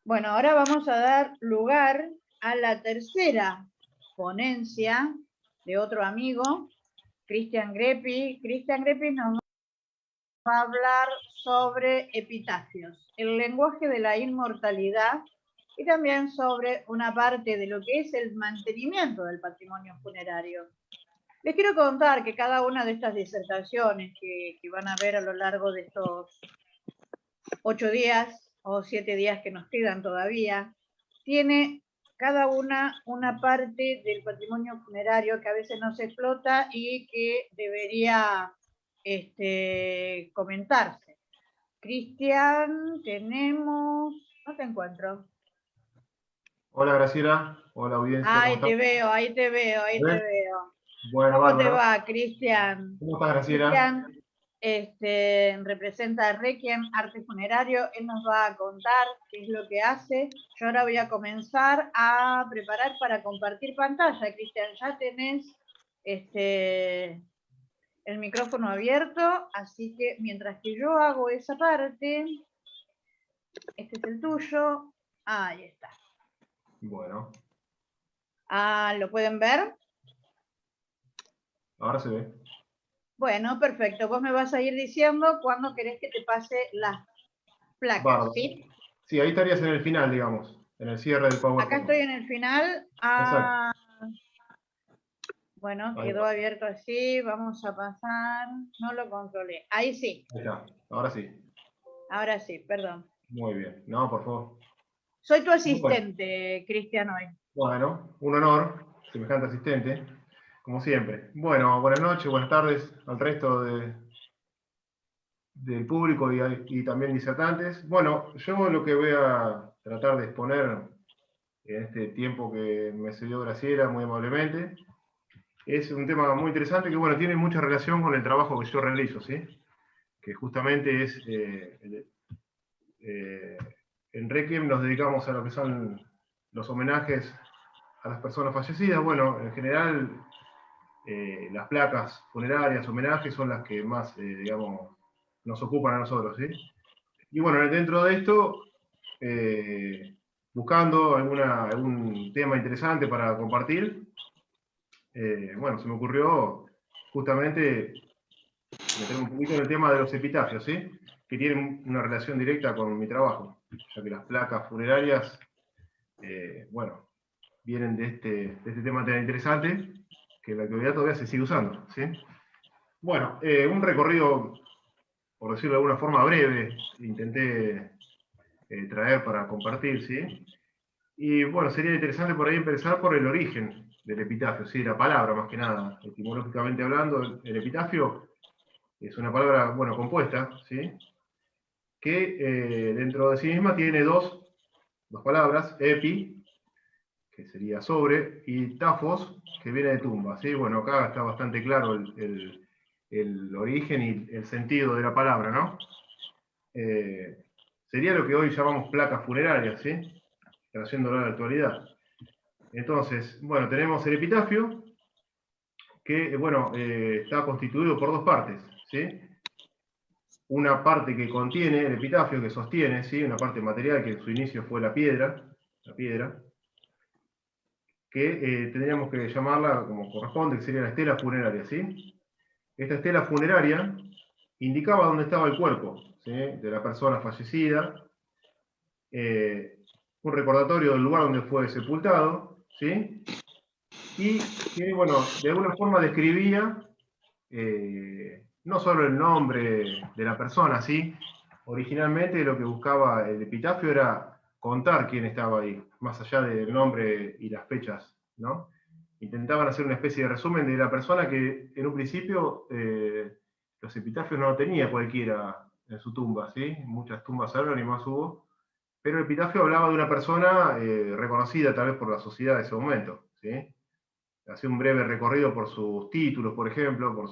Bueno, ahora vamos a dar lugar a la tercera ponencia de otro amigo, Cristian Greppi. Cristian Greppi nos va a hablar sobre epitafios, el lenguaje de la inmortalidad y también sobre una parte de lo que es el mantenimiento del patrimonio funerario. Les quiero contar que cada una de estas disertaciones que van a ver a lo largo de estos 8 días o 7 días que nos quedan todavía, tiene cada una parte del patrimonio funerario que a veces no se explota y que debería comentarse. Cristian, tenemos... No te encuentro. Hola Graciela, hola audiencia, ¿cómo Ahí estás? te veo, ahí te veo, ahí te ¿Ves? veo. Bueno, ¿Cómo te bárbaro. va, Cristian? ¿Cómo estás, Graciela? Cristian representa a Requiem Arte Funerario. Él nos va a contar qué es lo que hace. Yo ahora voy a comenzar a preparar para compartir pantalla. Cristian, ya tenés el micrófono abierto, así que mientras que yo hago esa parte, este es el tuyo. Ahí está. Bueno, Ah, ¿lo pueden ver? ahora se ve. Bueno, perfecto. Vos me vas a ir diciendo cuándo querés que te pase las placas, Bárbaro. ¿sí? Sí, ahí estarías en el final, digamos, en el cierre del Acá PowerPoint. estoy en el final. Exacto. Ah, bueno, Ahí quedó va. abierto así. Vamos a pasar. No lo controlé. Ahí sí. Ahí está. Ahora sí. Ahora sí, perdón. Muy bien. No, por favor. Soy tu Bueno, asistente, Cristian, hoy. bueno, un honor, semejante asistente, como siempre. Bueno, buenas noches, buenas tardes al resto del público y también disertantes. Bueno, yo lo que voy a tratar de exponer en este tiempo que me cedió Graciela muy amablemente. Es un tema muy interesante que, bueno, tiene mucha relación con el trabajo que yo realizo, ¿sí? Que justamente es, eh, en Requiem nos dedicamos a lo que son los homenajes a las personas fallecidas. Bueno, en general, las placas funerarias, homenajes, son las que más, digamos, nos ocupan a nosotros, ¿sí? Y bueno, dentro de esto, buscando algún tema interesante para compartir, bueno, se me ocurrió justamente meterme un poquito en el tema de los epitafios, ¿sí? Que tienen una relación directa con mi trabajo, ya que las placas funerarias, bueno, vienen de este tema tan interesante que en la actualidad todavía se sigue usando, ¿sí? Bueno, un recorrido, por decirlo de alguna forma breve, intenté traer para compartir, ¿sí? Y bueno, sería interesante por ahí empezar por el origen del epitafio, ¿sí? La palabra más que nada, etimológicamente hablando, el epitafio es una palabra, bueno, compuesta, ¿sí? Que dentro de sí misma tiene dos palabras, epi, que sería sobre, y tafos, que viene de tumba, ¿sí? Bueno, acá está bastante claro el origen y el sentido de la palabra, ¿no? Sería lo que hoy llamamos placas funerarias, ¿sí? Trayéndolo a la actualidad. Entonces, bueno, tenemos el epitafio, que, bueno, está constituido por dos partes, ¿sí? Una parte que contiene el epitafio, que sostiene, ¿sí? Una parte material que en su inicio fue la piedra, que tendríamos que llamarla como corresponde, que sería la estela funeraria, ¿sí? Esta estela funeraria indicaba dónde estaba el cuerpo, ¿sí? De la persona fallecida, un recordatorio del lugar donde fue sepultado, ¿sí? Y que, bueno, de alguna forma describía no solo el nombre de la persona, ¿sí? Originalmente lo que buscaba el epitafio era contar quién estaba ahí, más allá del nombre y las fechas, ¿no? Intentaban hacer una especie de resumen de la persona que en un principio los epitafios no tenía cualquiera en su tumba, ¿sí? Muchas tumbas anónimas hubo, pero el epitafio hablaba de una persona reconocida tal vez por la sociedad de ese momento, ¿sí? Hacía un breve recorrido por sus títulos, por ejemplo, por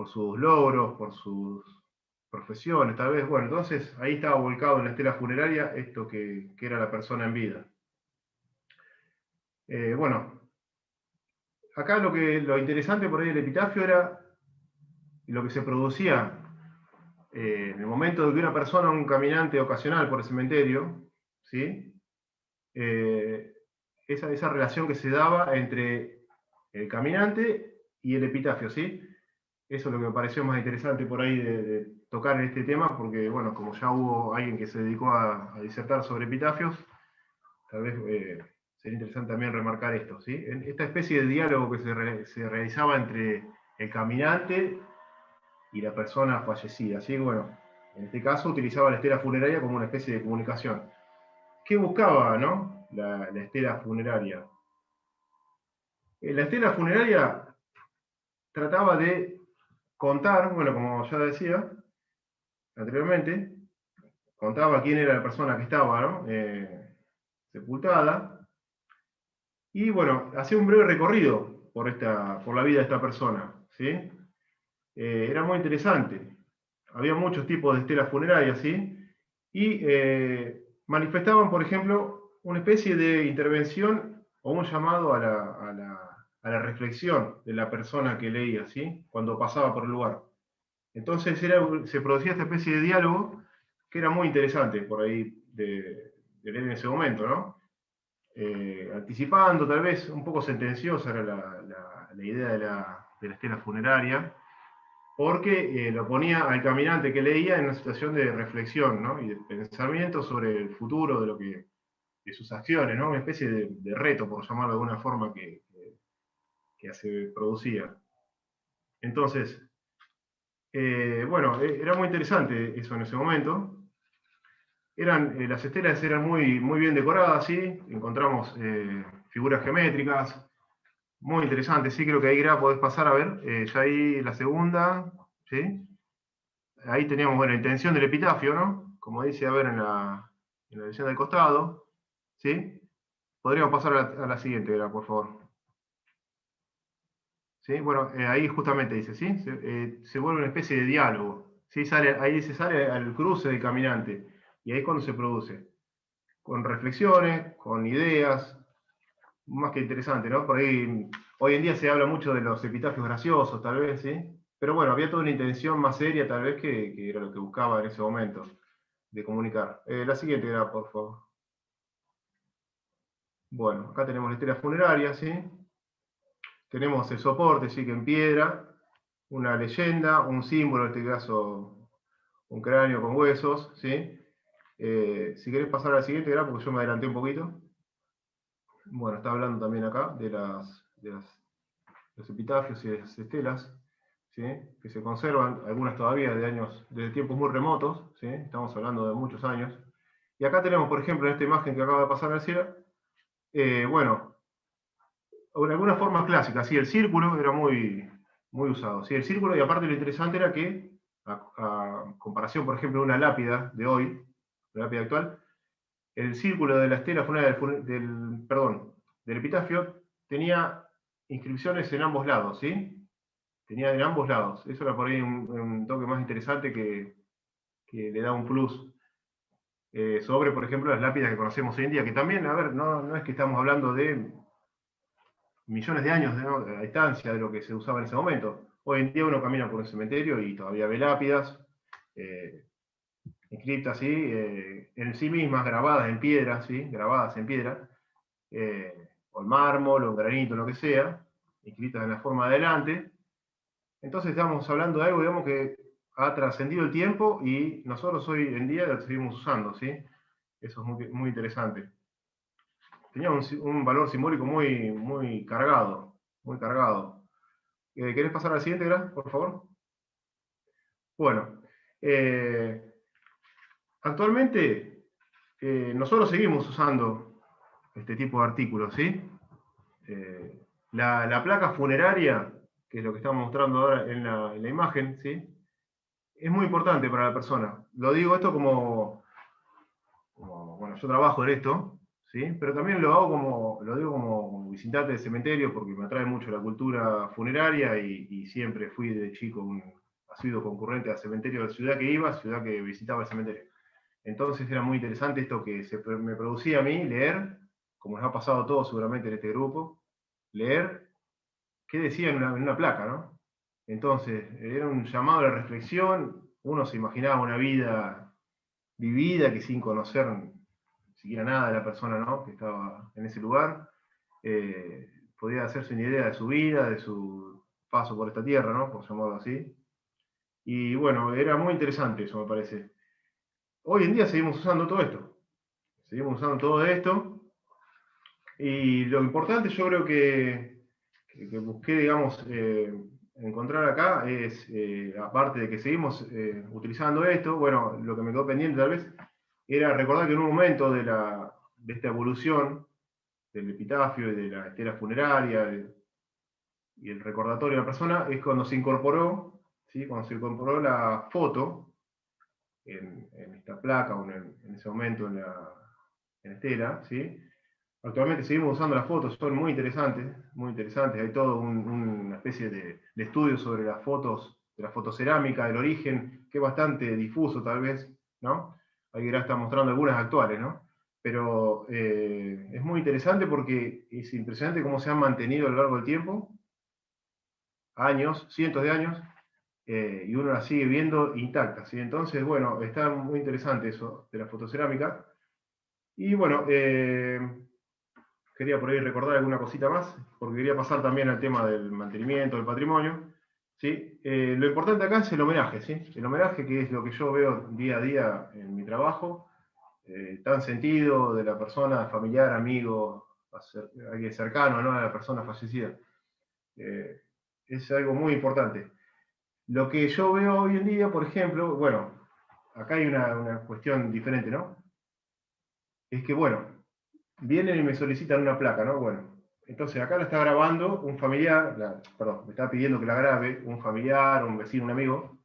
sus logros, por sus profesiones, tal vez. Bueno, entonces ahí estaba volcado en la estela funeraria esto que era la persona en vida. Bueno, acá lo interesante por ahí del epitafio era lo que se producía en el momento de que una persona, un caminante ocasional por el cementerio, ¿sí? Esa relación que se daba entre el caminante y el epitafio, ¿sí? Eso es lo que me pareció más interesante por ahí de tocar en este tema, porque, bueno, como ya hubo alguien que se dedicó a disertar sobre epitafios, tal vez sería interesante también remarcar esto, ¿sí? Esta especie de diálogo que se realizaba entre el caminante y la persona fallecida, ¿sí? Bueno, en este caso utilizaba la estela funeraria como una especie de comunicación. ¿Qué buscaba, no? La estela funeraria. La estela funeraria trataba de contar, bueno, como ya decía anteriormente, contaba quién era la persona que estaba, ¿no? Sepultada, y bueno, hacía un breve recorrido por la vida de esta persona, ¿sí? Era muy interesante. Había muchos tipos de estelas funerarias, ¿sí? Y manifestaban, por ejemplo, una especie de intervención o un llamado a la reflexión de la persona que leía, ¿sí? Cuando pasaba por el lugar. Entonces se producía esta especie de diálogo que era muy interesante por ahí de leer en ese momento, ¿no? Anticipando, tal vez un poco sentenciosa era la idea de la estela funeraria, porque lo ponía al caminante que leía en una situación de reflexión, ¿no? Y de pensamiento sobre el futuro de sus acciones, ¿no? Una especie de reto, por llamarlo de alguna forma, que se producía. Entonces, bueno, era muy interesante eso en ese momento. Las estelas eran muy bien decoradas, ¿sí? Encontramos figuras geométricas, muy interesantes, sí, creo que ahí podés pasar a ver, ya ahí la segunda, ¿sí? Ahí teníamos, bueno, la intención del epitafio, ¿no? Como dice, a ver, en la edición del costado, ¿sí? Podríamos pasar a la siguiente, por favor. ¿Sí? Bueno, ahí justamente dice, ¿sí? Se vuelve una especie de diálogo, ¿sí? Ahí se sale al cruce del caminante, y ahí es cuando se produce, con reflexiones, con ideas, más que interesante, ¿no? Por ahí, hoy en día se habla mucho de los epitafios graciosos, tal vez, ¿sí? Pero bueno, había toda una intención más seria, tal vez, que era lo que buscaba en ese momento, de comunicar. La siguiente era, por favor. Bueno, acá tenemos la estela funeraria, ¿sí? Tenemos el soporte, sí, que en piedra, una leyenda, un símbolo, en este caso, un cráneo con huesos, ¿sí? Si querés pasar a la siguiente, porque yo me adelanté un poquito. Bueno, está hablando también acá de los epitafios y de las estelas, ¿sí? Que se conservan, algunas todavía de tiempos muy remotos, ¿sí? Estamos hablando de muchos años. Y acá tenemos, por ejemplo, en esta imagen que acaba de pasar al cielo, bueno, en alguna forma clásica, ¿sí? El círculo era muy usado, ¿sí? El círculo, y aparte lo interesante era que, a comparación, por ejemplo, de una lápida de hoy, una lápida actual, el círculo de la estela funeraria del epitafio tenía inscripciones en ambos lados, ¿sí? Tenía en ambos lados. Eso era por ahí un toque más interesante que le da un plus sobre, por ejemplo, las lápidas que conocemos hoy en día, que también, a ver, no es que estamos hablando de millones de años, ¿no?, a distancia de lo que se usaba en ese momento. Hoy en día uno camina por un cementerio y todavía ve lápidas, inscriptas, ¿sí? En sí mismas, grabadas en piedra, ¿sí? Grabadas en piedra, o en mármol, o en granito, lo que sea, inscritas en la forma de adelante. Entonces estamos hablando de algo, digamos, que ha trascendido el tiempo y nosotros hoy en día lo seguimos usando, ¿sí? Eso es muy interesante. Tenía un valor simbólico muy cargado, muy cargado. ¿Querés pasar al siguiente, Gra, por favor? Bueno, actualmente nosotros seguimos usando este tipo de artículos, ¿sí? La placa funeraria, que es lo que estamos mostrando ahora en la imagen, ¿sí? Es muy importante para la persona. Lo digo esto bueno, yo trabajo en esto, ¿sí? Pero también lo digo como visitante de cementerio porque me atrae mucho la cultura funeraria y siempre fui de chico asiduo concurrente al cementerio de la ciudad que iba, ciudad que visitaba el cementerio. Entonces era muy interesante esto que me producía a mí, leer, como nos ha pasado a todos seguramente en este grupo, leer qué decía en una placa, ¿no? Entonces, era un llamado a la reflexión, uno se imaginaba una vida vivida, que sin conocer siquiera nada de la persona, ¿no?, que estaba en ese lugar, podía hacerse una idea de su vida, de su paso por esta tierra, ¿no?, por llamarlo así. Y bueno, era muy interesante eso, me parece. Hoy en día seguimos usando todo esto. Seguimos usando todo esto. Y lo importante, yo creo que busqué, digamos, encontrar acá es, aparte de que seguimos utilizando esto, bueno, lo que me quedó pendiente tal vez, era recordar que en un momento de esta evolución del epitafio y de la estela funeraria y el recordatorio de la persona, es cuando se incorporó, ¿sí?, cuando se incorporó la foto en esta placa o en ese momento en la estela, ¿sí? Actualmente seguimos usando las fotos, son muy interesantes, hay todo una especie de estudio sobre las fotos, de la fotocerámica, del origen, que es bastante difuso tal vez, ¿no? Ahí Gra está mostrando algunas actuales, ¿no? Pero es muy interesante porque es impresionante cómo se han mantenido a lo largo del tiempo, años, cientos de años, y uno la sigue viendo intacta, ¿sí? Entonces, bueno, está muy interesante eso de la fotocerámica. Y bueno, quería por ahí recordar alguna cosita más, porque quería pasar también al tema del mantenimiento del patrimonio, ¿sí? Lo importante acá es el homenaje, ¿sí? El homenaje, que es lo que yo veo día a día en mi trabajo, tan sentido de la persona, familiar, amigo, alguien cercano, ¿no?, a la persona fallecida. Es algo muy importante. Lo que yo veo hoy en día, por ejemplo, bueno, acá hay una cuestión diferente, ¿no? Es que, bueno, vienen y me solicitan una placa, ¿no? Bueno, entonces acá la está grabando un familiar, perdón, me está pidiendo que la grabe un familiar, un vecino, un amigo,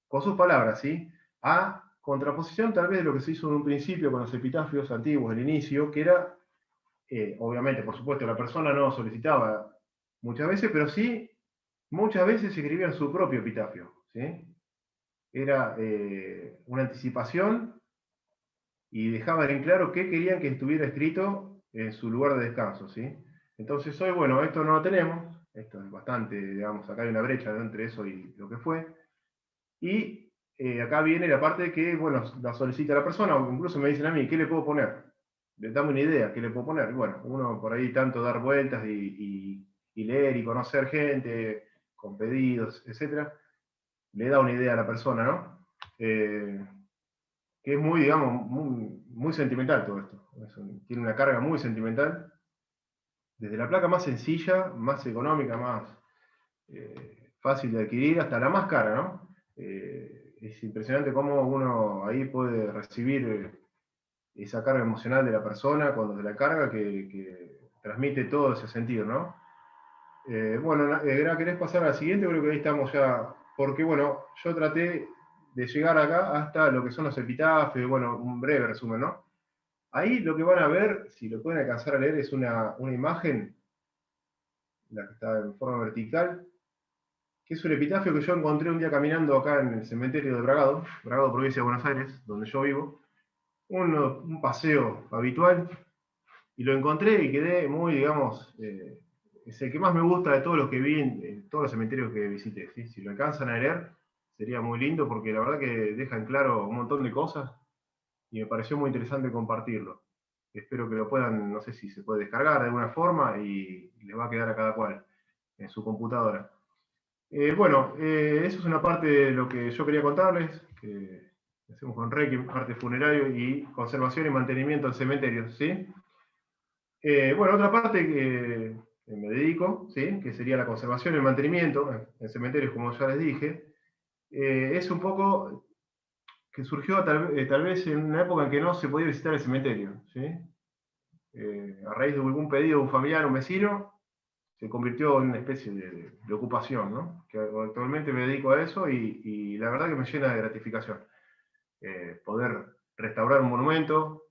con sus palabras, ¿sí? A contraposición tal vez de lo que se hizo en un principio con los epitafios antiguos del inicio, que era, obviamente, por supuesto, la persona no solicitaba muchas veces, pero sí, muchas veces se escribía en su propio epitafio, ¿sí? Era una anticipación y dejaban en claro qué querían que estuviera escrito en su lugar de descanso, ¿sí? Entonces hoy, bueno, esto no lo tenemos, esto es bastante, digamos, acá hay una brecha entre eso y lo que fue, y acá viene la parte que, bueno, la solicita la persona, o incluso me dicen a mí, ¿qué le puedo poner? Dame una idea, ¿qué le puedo poner? Y bueno, uno por ahí tanto dar vueltas y leer y conocer gente con pedidos, etcétera, le da una idea a la persona, ¿no? Que es muy, digamos, muy sentimental todo esto. Tiene una carga muy sentimental, desde la placa más sencilla, más económica, más fácil de adquirir, hasta la más cara, ¿no? Es impresionante cómo uno ahí puede recibir esa carga emocional de la persona cuando se la carga, que transmite todo ese sentido, ¿no? Bueno, Gra, ¿querés pasar a la siguiente? Creo que ahí estamos ya, porque bueno, yo traté de llegar acá hasta lo que son los epitafios, bueno, un breve resumen, ¿no? Ahí lo que van a ver, si lo pueden alcanzar a leer, es una imagen, la que está en forma vertical, que es un epitafio que yo encontré un día caminando acá en el cementerio de Bragado, Bragado, provincia de Buenos Aires, donde yo vivo, un paseo habitual, y lo encontré y quedé muy, digamos, es el que más me gusta de todos los que vi en todos los cementerios que visité, ¿sí? Si lo alcanzan a leer, sería muy lindo, porque la verdad que deja en claro un montón de cosas, y me pareció muy interesante compartirlo. Espero que lo puedan, no sé si se puede descargar de alguna forma, y les va a quedar a cada cual en su computadora. Bueno, eso es una parte de lo que yo quería contarles, que hacemos con Requiem, arte funerario y conservación y mantenimiento en cementerios, ¿sí? Bueno, otra parte que me dedico, ¿sí?, que sería la conservación y el mantenimiento en cementerios, como ya les dije, es un poco que surgió tal vez en una época en que no se podía visitar el cementerio, ¿sí? A raíz de algún pedido de un familiar, un vecino, se convirtió en una especie de ocupación, ¿no? Que actualmente me dedico a eso y la verdad que me llena de gratificación. Poder restaurar un monumento,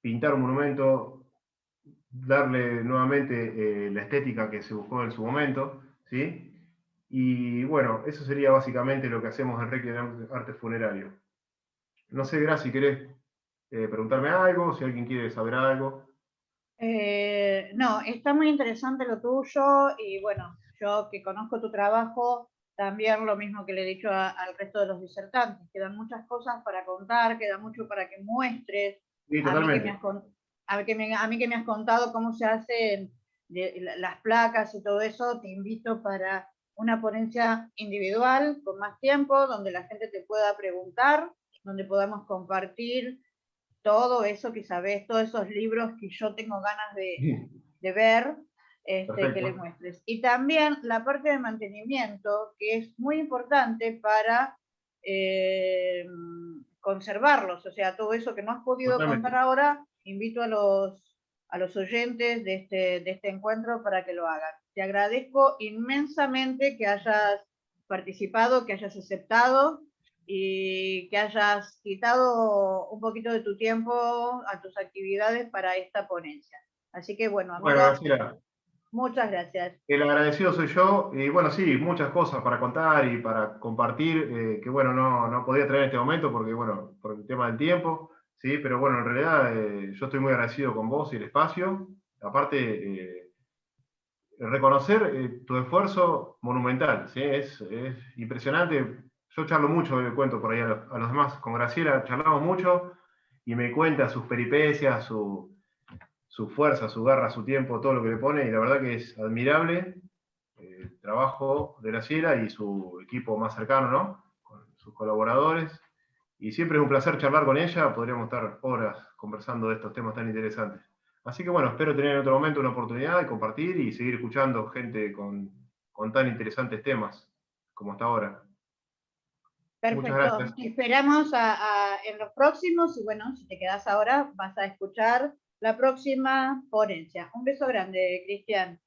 pintar un monumento, darle nuevamente la estética que se buscó en su momento, ¿sí? Y bueno, eso sería básicamente lo que hacemos en Requiem Arte Funerario. No sé, Gra, si querés preguntarme algo, si alguien quiere saber algo. No, está muy interesante lo tuyo y bueno, yo que conozco tu trabajo, también lo mismo que le he dicho al resto de los disertantes, quedan muchas cosas para contar, queda mucho para que muestres. Sí, A mí que totalmente. a mí que me has contado cómo se hacen las placas y todo eso, te invito para una ponencia individual con más tiempo, donde la gente te pueda preguntar, donde podamos compartir todo eso que sabes, todos esos libros que yo tengo ganas de ver, que le Perfecto. muestres. Y también la parte de mantenimiento, que es muy importante para conservarlos, o sea, todo eso que no has podido contar Totalmente. ahora, invito a los oyentes de este encuentro para que lo hagan. Te agradezco inmensamente que hayas participado, que hayas aceptado y que hayas quitado un poquito de tu tiempo a tus actividades para esta ponencia. Así que bueno, Bueno, amigo, Graciela, muchas gracias. el agradecido soy yo, y bueno, sí, muchas cosas para contar y para compartir, que bueno, no podía traer en este momento porque, bueno, por el tema del tiempo, sí, pero bueno, en realidad yo estoy muy agradecido con vos y el espacio. Aparte, reconocer tu esfuerzo monumental, ¿sí? Es impresionante. Yo charlo mucho, le cuento por ahí a los demás, con Graciela charlamos mucho y me cuenta sus peripecias, su fuerza, su garra, su tiempo, todo lo que le pone, y la verdad que es admirable el trabajo de Graciela y su equipo más cercano, ¿no? Con sus colaboradores. Y siempre es un placer charlar con ella, podríamos estar horas conversando de estos temas tan interesantes. Así que bueno, espero tener en otro momento una oportunidad de compartir y seguir escuchando gente con tan interesantes temas como hasta ahora. Muchas Perfecto. gracias. Te esperamos en los próximos y bueno, si te quedas ahora vas a escuchar la próxima ponencia. Un beso grande, Cristian.